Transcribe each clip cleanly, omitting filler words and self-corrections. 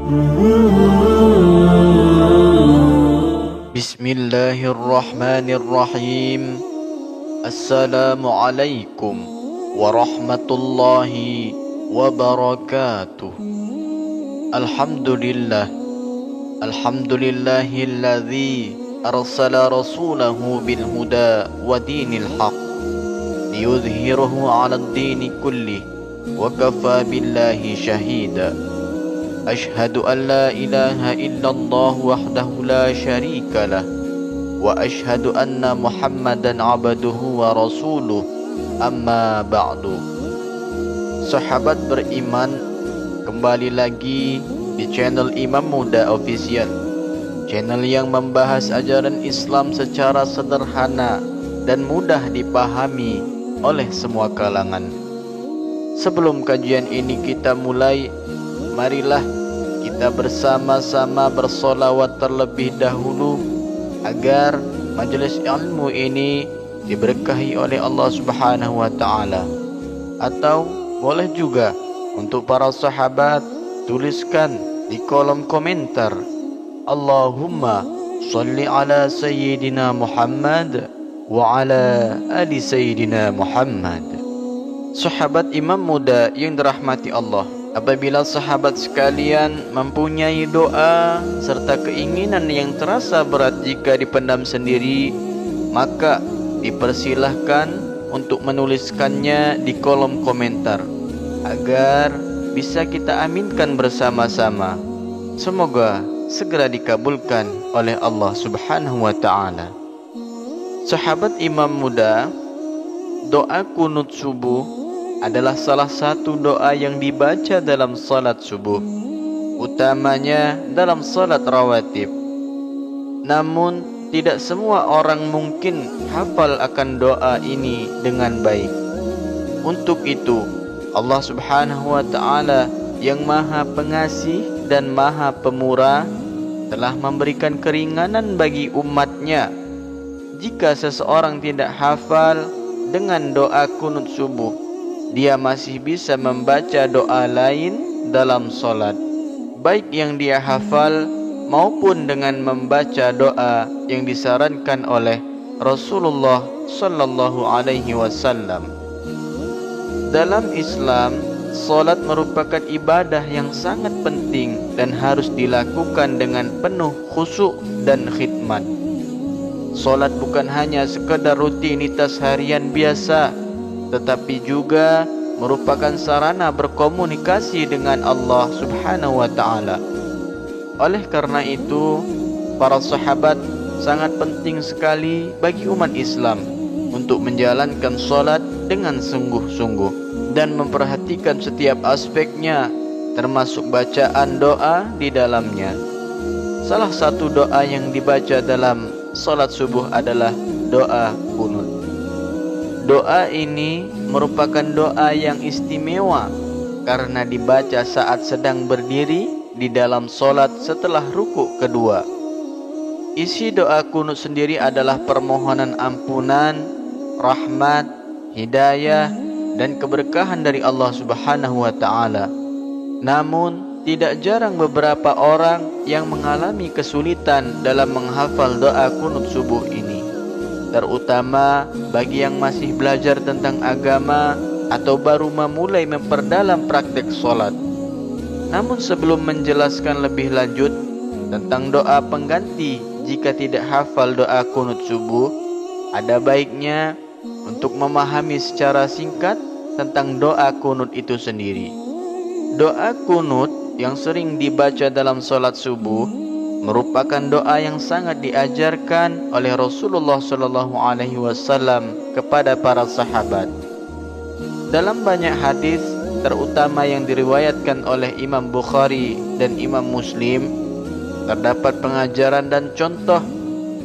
Bismillahirrahmanirrahim. Assalamualaikum warahmatullahi wabarakatuh. Alhamdulillahilladzi arsala rasulahu bil huda wa dinil haq liyudhhirahu 'alad dini kullih wa kafa billahi shahida. Ashhadu an la ilaha illallah wahdahu la syarika lah wa ashhadu anna Muhammadan abduhu wa rasuluh, amma ba'du. Sahabat beriman, kembali lagi di channel Imam Muda Official, channel yang membahas ajaran Islam secara sederhana dan mudah dipahami oleh semua kalangan. Sebelum kajian ini kita mulai, marilah kita bersama-sama bersolawat terlebih dahulu agar majelis ilmu ini diberkahi oleh Allah Subhanahu wa taala. Atau boleh juga untuk para sahabat tuliskan di kolom komentar, Allahumma shalli ala sayyidina Muhammad wa ala ali sayyidina Muhammad. Sahabat Imam Muda yang dirahmati Allah, apabila sahabat sekalian mempunyai doa serta keinginan yang terasa berat jika dipendam sendiri, maka dipersilahkan untuk menuliskannya di kolom komentar agar bisa kita aminkan bersama-sama. Semoga segera dikabulkan oleh Allah Subhanahu wa taala. Sahabat Imam Muda, doa kunut subuh adalah salah satu doa yang dibaca dalam salat subuh, utamanya dalam salat rawatib. Namun tidak semua orang mungkin hafal akan doa ini dengan baik. Untuk itu Allah Subhanahu wa taala yang Maha Pengasih dan Maha Pemurah telah memberikan keringanan bagi umatnya jika seseorang tidak hafal dengan doa kunut subuh, dia masih bisa membaca doa lain dalam solat, baik yang dia hafal maupun dengan membaca doa yang disarankan oleh Rasulullah sallallahu alaihi wasallam. Dalam Islam, solat merupakan ibadah yang sangat penting dan harus dilakukan dengan penuh khusyuk dan khidmat. Solat bukan hanya sekedar rutinitas harian biasa, tetapi juga merupakan sarana berkomunikasi dengan Allah Subhanahu wa taala. Oleh karena itu, para sahabat sangat penting sekali bagi umat Islam untuk menjalankan salat dengan sungguh-sungguh dan memperhatikan setiap aspeknya, termasuk bacaan doa di dalamnya. Salah satu doa yang dibaca dalam salat subuh adalah doa kunut. Doa ini merupakan doa yang istimewa karena dibaca saat sedang berdiri di dalam solat setelah rukuk kedua. Isi doa kunut sendiri adalah permohonan ampunan, rahmat, hidayah, dan keberkahan dari Allah Subhanahu wa taala. Namun, tidak jarang beberapa orang yang mengalami kesulitan dalam menghafal doa kunut subuh ini, terutama bagi yang masih belajar tentang agama atau baru memulai memperdalam praktek solat. Namun sebelum menjelaskan lebih lanjut tentang doa pengganti jika tidak hafal doa kunut subuh, ada baiknya untuk memahami secara singkat tentang doa kunut itu sendiri. Doa kunut yang sering dibaca dalam solat subuh merupakan doa yang sangat diajarkan oleh Rasulullah sallallahu alaihi wasallam kepada para sahabat. Dalam banyak hadis, terutama yang diriwayatkan oleh Imam Bukhari dan Imam Muslim, terdapat pengajaran dan contoh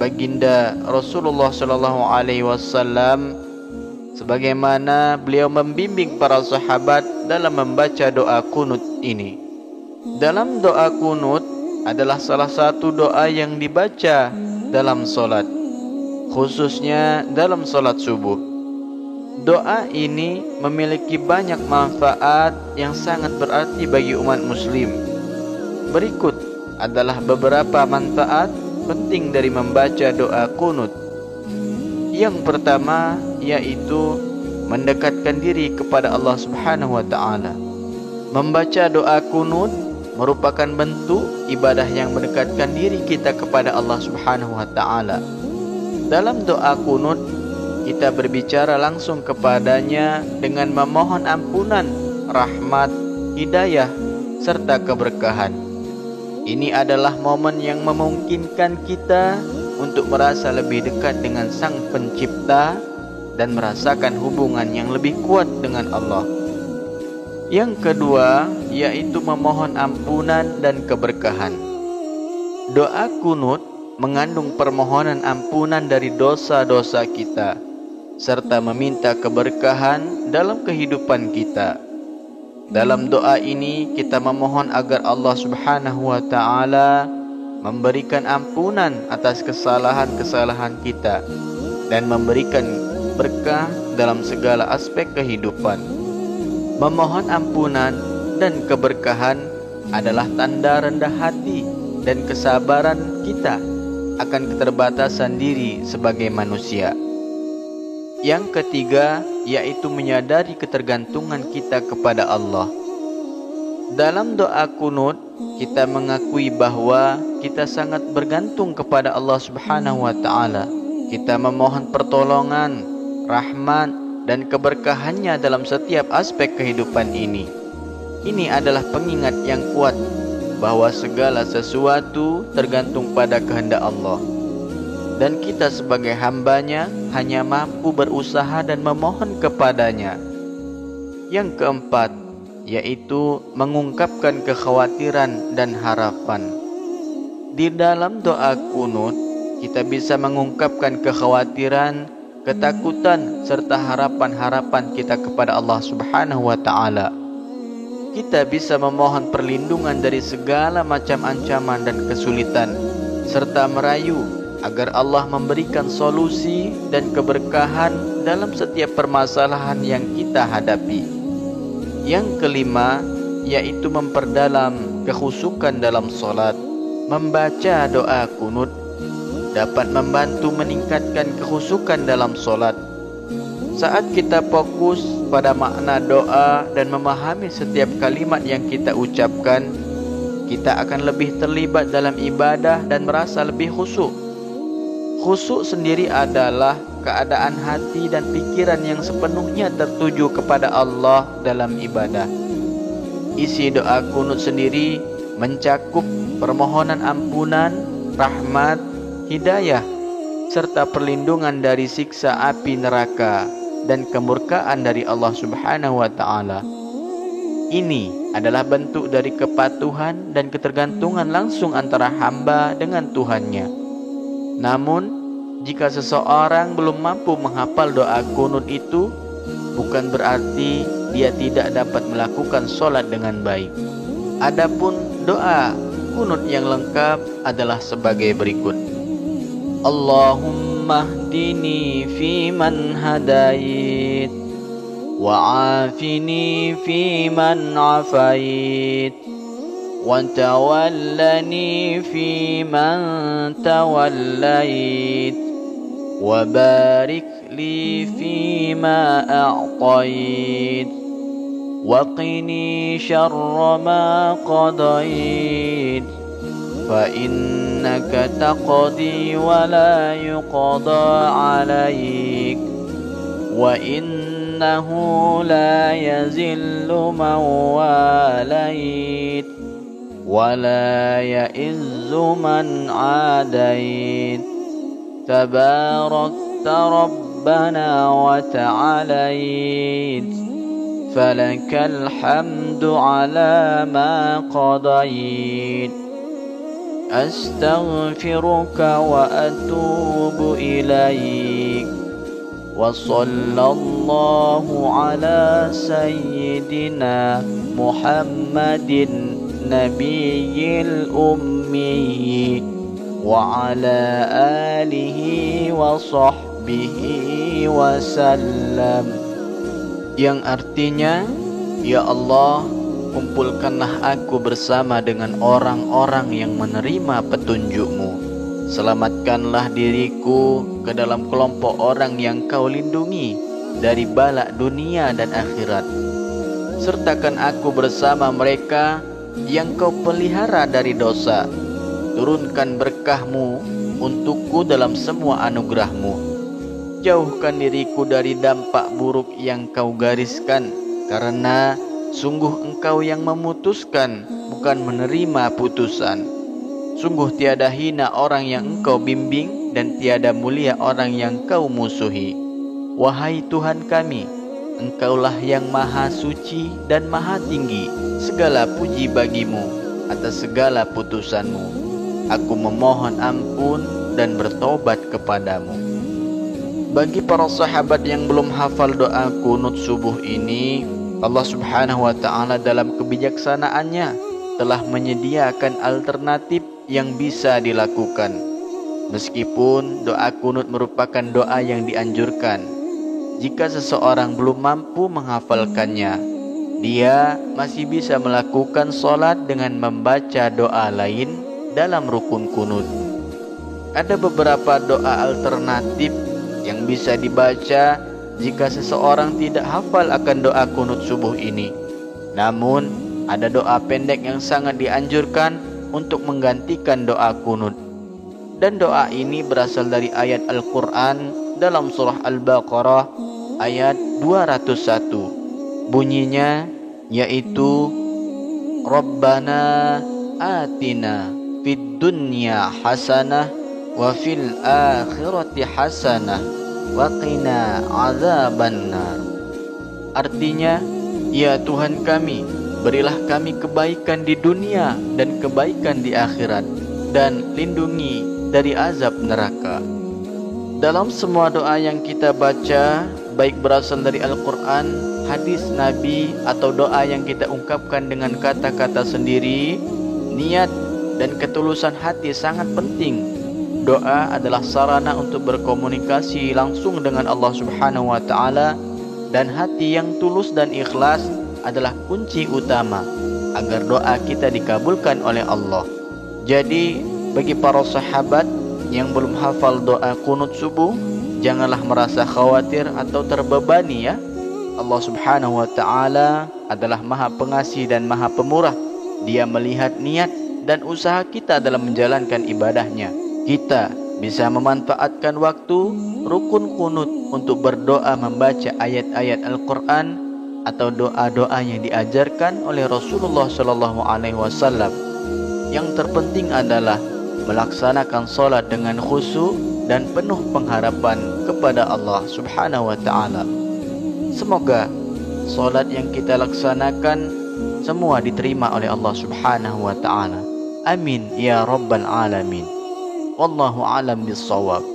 baginda Rasulullah sallallahu alaihi wasallam sebagaimana beliau membimbing para sahabat dalam membaca doa kunut ini. Dalam doa kunut adalah salah satu doa yang dibaca dalam solat, khususnya dalam solat subuh. Doa ini memiliki banyak manfaat yang sangat berarti bagi umat muslim. Berikut adalah beberapa manfaat penting dari membaca doa kunut. Yang pertama yaitu mendekatkan diri kepada Allah Subhanahu wa taala. Membaca doa kunut merupakan bentuk ibadah yang mendekatkan diri kita kepada Allah Subhanahu wa taala. Dalam doa kunut kita berbicara langsung kepadanya dengan memohon ampunan, rahmat, hidayah, serta keberkahan. Ini adalah momen yang memungkinkan kita untuk merasa lebih dekat dengan Sang Pencipta dan merasakan hubungan yang lebih kuat dengan Allah. Yang kedua, yaitu memohon ampunan dan keberkahan. Doa kunut mengandung permohonan ampunan dari dosa-dosa kita, serta meminta keberkahan dalam kehidupan kita. Dalam doa ini kita memohon agar Allah Subhanahu wa taala memberikan ampunan atas kesalahan-kesalahan kita dan memberikan berkah dalam segala aspek kehidupan. Memohon ampunan dan keberkahan adalah tanda rendah hati dan kesabaran kita akan keterbatasan diri sebagai manusia. Yang ketiga yaitu menyadari ketergantungan kita kepada Allah. Dalam doa kunut kita mengakui bahwa kita sangat bergantung kepada Allah Subhanahu wa taala. Kita memohon pertolongan, rahmat dan keberkahannya dalam setiap aspek kehidupan ini. Ini adalah pengingat yang kuat bahwa segala sesuatu tergantung pada kehendak Allah, dan kita sebagai hambanya hanya mampu berusaha dan memohon kepadanya. Yang keempat yaitu mengungkapkan kekhawatiran dan harapan. Di dalam doa kunut kita bisa mengungkapkan kekhawatiran, ketakutan serta harapan-harapan kita kepada Allah Subhanahu wa taala. Kita bisa memohon perlindungan dari segala macam ancaman dan kesulitan, serta merayu agar Allah memberikan solusi dan keberkahan dalam setiap permasalahan yang kita hadapi. Yang kelima yaitu memperdalam kekhusyukan dalam solat. Membaca doa kunut dapat membantu meningkatkan kekhusyukan dalam solat. Saat kita fokus pada makna doa dan memahami setiap kalimat yang kita ucapkan, kita akan lebih terlibat dalam ibadah dan merasa lebih khusyuk. Khusyuk sendiri adalah keadaan hati dan pikiran yang sepenuhnya tertuju kepada Allah dalam ibadah. Isi doa kunut sendiri mencakup permohonan ampunan, rahmat, hidayah, serta perlindungan dari siksa api neraka dan kemurkaan dari Allah Subhanahu wa taala. Ini adalah bentuk dari kepatuhan dan ketergantungan langsung antara hamba dengan Tuhannya. Namun, jika seseorang belum mampu menghafal doa kunut itu, bukan berarti dia tidak dapat melakukan solat dengan baik. Adapun doa kunut yang lengkap adalah sebagai berikut. Allahumma hdini fi man hadait, wa afini fi man afait, وتولني فيمن توليت وبارك لي فيما أعطيت وقني شر ما قضيت فإنك تقضي ولا يقضى عليك وإنه لا يذل من واليت ولا يئز من عاديت تباركت ربنا وتعاليت فلك الحمد على ما قضيت أستغفرك وأتوب إليك وصلى الله على سيدنا محمد نبي الأمي وعلى آله وصحبه وسلم. Yang artinya, ya Allah, kumpulkanlah aku bersama dengan orang-orang yang menerima petunjuk-Mu. Selamatkanlah diriku ke dalam kelompok orang yang Kau lindungi dari bala dunia dan akhirat. Sertakan aku bersama mereka yang Kau pelihara dari dosa. Turunkan berkah-Mu untukku dalam semua anugerah-Mu. Jauhkan diriku dari dampak buruk yang Kau gariskan, karena sungguh Engkau yang memutuskan, bukan menerima putusan. Sungguh tiada hina orang yang Engkau bimbing, dan tiada mulia orang yang Kau musuhi. Wahai Tuhan kami, Engkaulah yang maha suci dan maha tinggi. Segala puji bagimu atas segala putusan-Mu. Aku memohon ampun dan bertobat kepadamu. Bagi para sahabat yang belum hafal doa kunut subuh ini, Allah Subhanahu wa ta'ala dalam kebijaksanaannya telah menyediakan alternatif yang bisa dilakukan. Meskipun doa kunut merupakan doa yang dianjurkan, jika seseorang belum mampu menghafalkannya, dia masih bisa melakukan sholat dengan membaca doa lain dalam rukun kunut. Ada beberapa doa alternatif yang bisa dibaca jika seseorang tidak hafal akan doa kunut subuh ini. Namun, ada doa pendek yang sangat dianjurkan untuk menggantikan doa kunut. Dan doa ini berasal dari ayat Al-Quran dalam surah Al-Baqarah ayat 201. Bunyinya yaitu Rabbana atina fid dunya hasanah wa fil akhirati hasanah wa qina azabannar. Artinya, ya Tuhan kami, berilah kami kebaikan di dunia dan kebaikan di akhirat, dan lindungi dari azab neraka. Dalam semua doa yang kita baca, baik berasal dari Al-Quran, hadis Nabi, atau doa yang kita ungkapkan dengan kata-kata sendiri, niat dan ketulusan hati sangat penting. Doa adalah sarana untuk berkomunikasi langsung dengan Allah Subhanahu wa ta'ala, dan hati yang tulus dan ikhlas adalah kunci utama agar doa kita dikabulkan oleh Allah. Jadi, bagi para sahabat yang belum hafal doa kunut subuh, janganlah merasa khawatir atau terbebani ya. Allah Subhanahu wa ta'ala adalah Maha Pengasih dan Maha Pemurah. Dia melihat niat dan usaha kita dalam menjalankan ibadahnya. Kita bisa memanfaatkan waktu rukun kunut untuk berdoa membaca ayat-ayat Al-Quran atau doa-doa yang diajarkan oleh Rasulullah SAW. Yang terpenting adalah melaksanakan sholat dengan khusyuk dan penuh pengharapan kepada Allah Subhanahu wa ta'ala. Semoga sholat yang kita laksanakan semua diterima oleh Allah Subhanahu wa ta'ala. Amin ya Rabbal Alamin. Wallahu alam bissawab.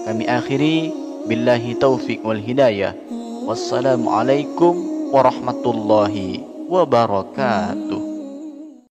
Kami akhiri billahi taufiq wal hidayah. Wassalamualaikum warahmatullahi wabarakatuh.